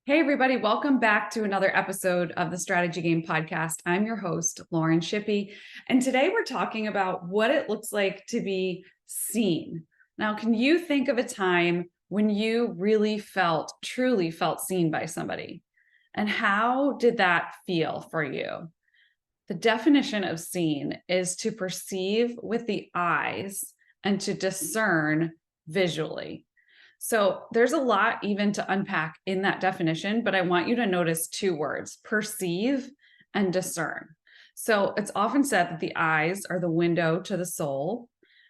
Hey, everybody, welcome back to another episode of the Strategy Game Podcast. I'm your host, Lauren Shippey, and today we're talking about what it looks like to be seen. Now, can you think of a time when you really truly felt seen by somebody? And how did that feel for you? The definition of seen is to perceive with the eyes and to discern visually. So there's a lot even to unpack in that definition, but I want you to notice two words: perceive and discern. So it's often said that the eyes are the window to the soul.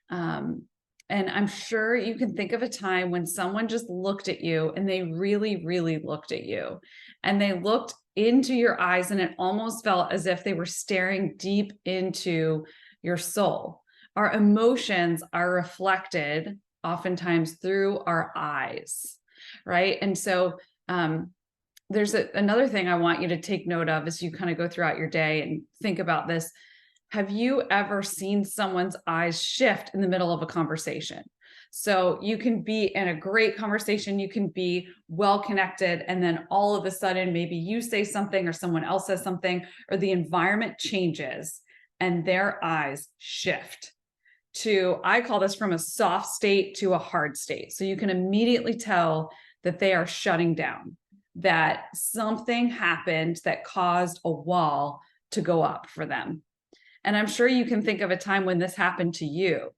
Um, and I'm sure you can think of a time when someone just looked at you and they really, really looked at you and they looked into your eyes, and it almost felt as if they were staring deep into your soul. Our emotions are reflected oftentimes through our eyes, right? And so there's another thing I want you to take note of as you kind of go throughout your day and think about this. Have you ever seen someone's eyes shift in the middle of a conversation? So you can be in a great conversation, you can be well connected, and then all of a sudden, maybe you say something or someone else says something, or the environment changes and their eyes shift to, I call this from a soft state to a hard state. So you can immediately tell that they are shutting down, that something happened that caused a wall to go up for them. And I'm sure you can think of a time when this happened to you.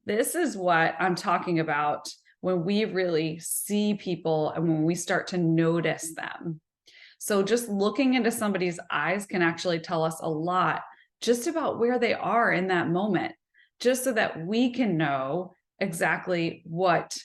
This is what I'm talking about when we really see people and when we start to notice them. So just looking into somebody's eyes can actually tell us a lot just about where they are in that moment, just so that we can know exactly what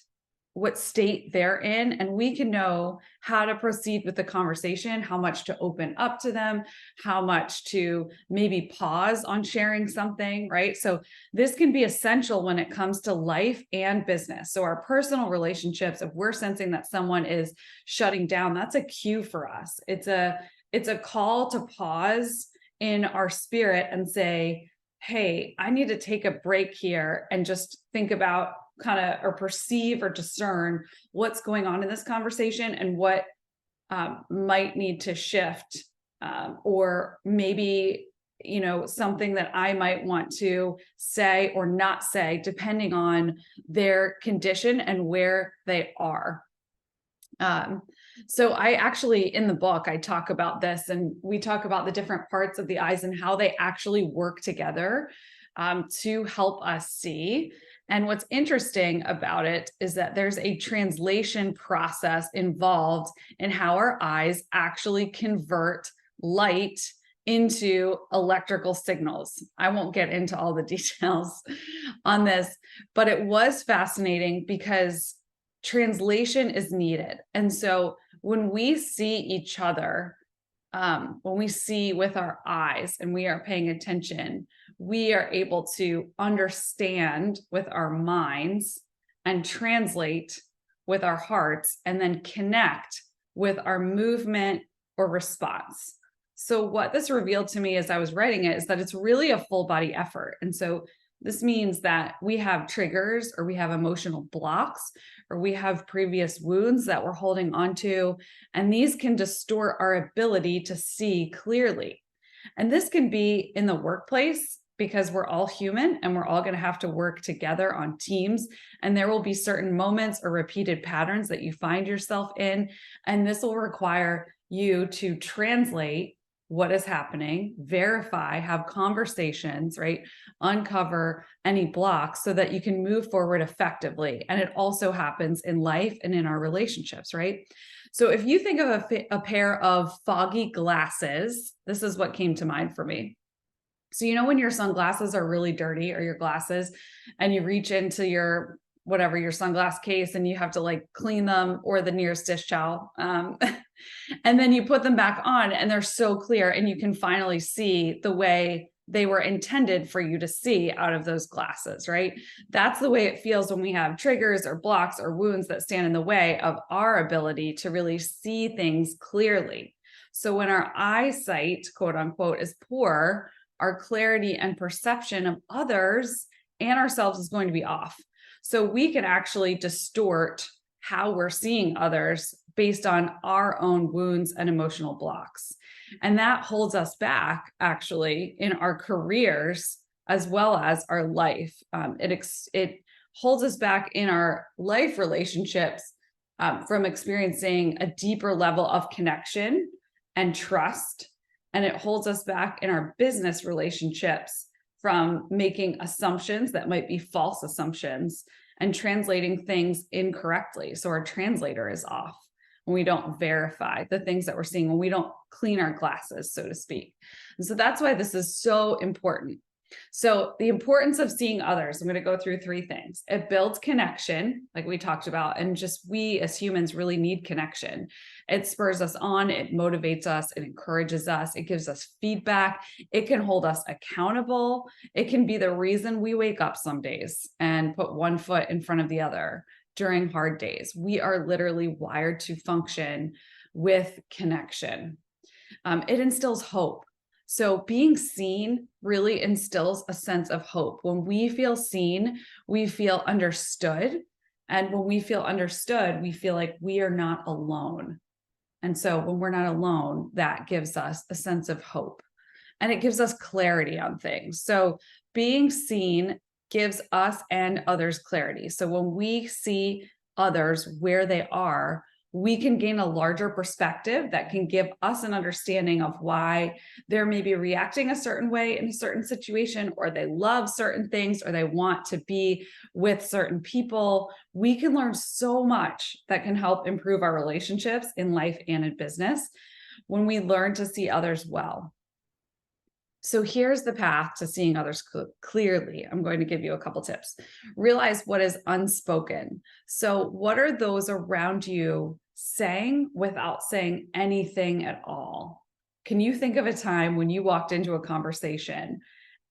state they're in, and we can know how to proceed with the conversation, how much to open up to them, how much to maybe pause on sharing something, right? So this can be essential when it comes to life and business. So our personal relationships, if we're sensing that someone is shutting down, that's a cue for us. It's a call to pause in our spirit and say, hey, I need to take a break here and just think about or perceive or discern what's going on in this conversation and what might need to shift, or maybe something that I might want to say or not say depending on their condition and where they are. So I actually, in the book, I talk about this, and we talk about the different parts of the eyes and how they actually work together to help us see. And what's interesting about it is that there's a translation process involved in how our eyes actually convert light into electrical signals. I won't get into all the details on this, but it was fascinating because translation is needed. And so when we see each other, when we see with our eyes and we are paying attention, we are able to understand with our minds and translate with our hearts, and then connect with our movement or response. So what this revealed to me as I was writing it is that it's really a full body effort. And so this means that we have triggers, or we have emotional blocks, or we have previous wounds that we're holding onto, and these can distort our ability to see clearly. And this can be in the workplace, because we're all human and we're all going to have to work together on teams. And there will be certain moments or repeated patterns that you find yourself in. And this will require you to translate what is happening, verify, have conversations, right? Uncover any blocks so that you can move forward effectively. And it also happens in life and in our relationships, right? So if you think of a pair of foggy glasses, this is what came to mind for me. So, when your sunglasses are really dirty, or your glasses, and you reach into your sunglass case, and you have to clean them, or the nearest dish towel. And then you put them back on and they're so clear, and you can finally see the way they were intended for you to see out of those glasses, right? That's the way it feels when we have triggers or blocks or wounds that stand in the way of our ability to really see things clearly. So when our eyesight, quote unquote, is poor, our clarity and perception of others and ourselves is going to be off. So we can actually distort how we're seeing others based on our own wounds and emotional blocks. And that holds us back actually in our careers as well as our life. It holds us back in our life relationships from experiencing a deeper level of connection and trust. And it holds us back in our business relationships from making assumptions that might be false assumptions and translating things incorrectly. So our translator is off when we don't verify the things that we're seeing, when we don't clean our glasses, so to speak. And so that's why this is so important. So the importance of seeing others, I'm going to go through 3 things. It builds connection, like we talked about, and just we as humans really need connection. It spurs us on, it motivates us, it encourages us, it gives us feedback, it can hold us accountable. It can be the reason we wake up some days and put one foot in front of the other during hard days. We are literally wired to function with connection. It instills hope. So being seen really instills a sense of hope. When we feel seen, we feel understood. And when we feel understood, we feel like we are not alone. And so when we're not alone, that gives us a sense of hope and it gives us clarity on things. So being seen gives us and others clarity. So when we see others where they are, we can gain a larger perspective that can give us an understanding of why they're maybe reacting a certain way in a certain situation, or they love certain things, or they want to be with certain people. We can learn so much that can help improve our relationships in life and in business when we learn to see others well. So here's the path to seeing others clearly. I'm going to give you a couple tips. Realize what is unspoken. So what are those around you saying without saying anything at all? Can you think of a time when you walked into a conversation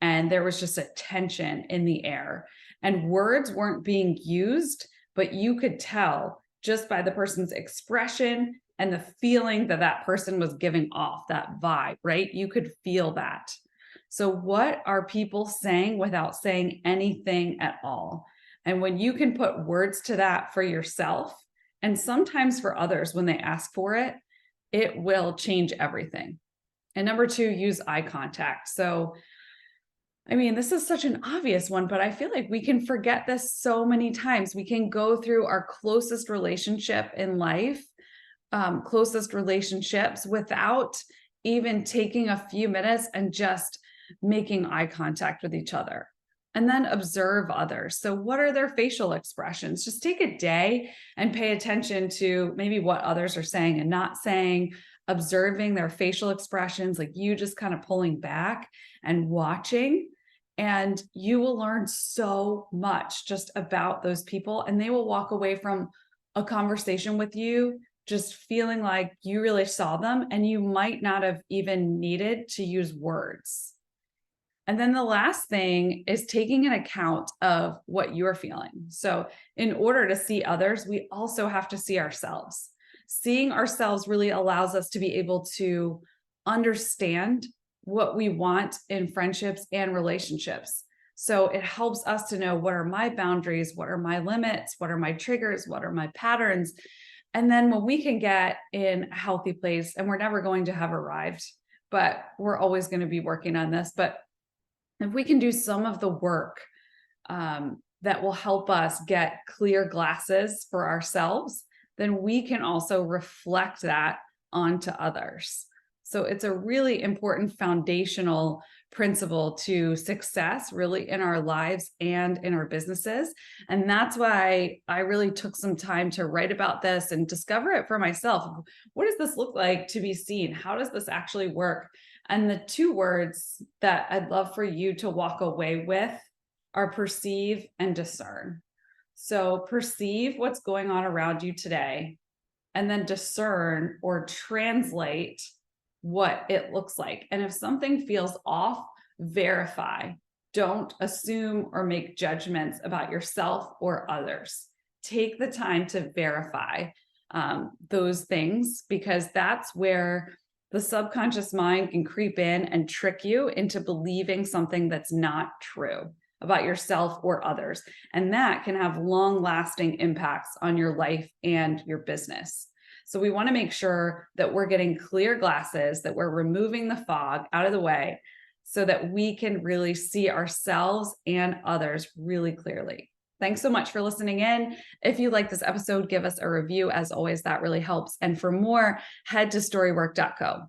and there was just a tension in the air and words weren't being used, but you could tell just by the person's expression and the feeling that that person was giving off, that vibe, right? You could feel that. So what are people saying without saying anything at all? And when you can put words to that for yourself, and sometimes for others when they ask for it, it will change everything. And number 2, use eye contact. So, I mean, this is such an obvious one, but I feel like we can forget this so many times. We can go through our closest relationship in life, closest relationships without even taking a few minutes and just making eye contact with each other. And then observe others. So what are their facial expressions? Just take a day and pay attention to maybe what others are saying and not saying, observing their facial expressions, like you just kind of pulling back and watching. And you will learn so much just about those people. And they will walk away from a conversation with you just feeling like you really saw them and you might not have even needed to use words. And then the last thing is taking an account of what you're feeling. So in order to see others, we also have to see ourselves. Seeing ourselves really allows us to be able to understand what we want in friendships and relationships. So it helps us to know, what are my boundaries? What are my limits? What are my triggers? What are my patterns? And then when we can get in a healthy place, and we're never going to have arrived, but we're always going to be working on this. But if we can do some of the work that will help us get clear glasses for ourselves, then we can also reflect that onto others. So it's a really important foundational principle to success, really, in our lives and in our businesses. And that's why I really took some time to write about this and discover it for myself. What does this look like to be seen? How does this actually work? And the 2 words that I'd love for you to walk away with are perceive and discern. So perceive what's going on around you today, and then discern or translate what it looks like. And if something feels off, verify. Don't assume or make judgments about yourself or others. Take the time to verify those things, because that's where the subconscious mind can creep in and trick you into believing something that's not true about yourself or others. And that can have long-lasting impacts on your life and your business. So we want to make sure that we're getting clear glasses, that we're removing the fog out of the way so that we can really see ourselves and others really clearly. Thanks so much for listening in. If you like this episode, give us a review. As always, that really helps. And for more, head to storywork.co.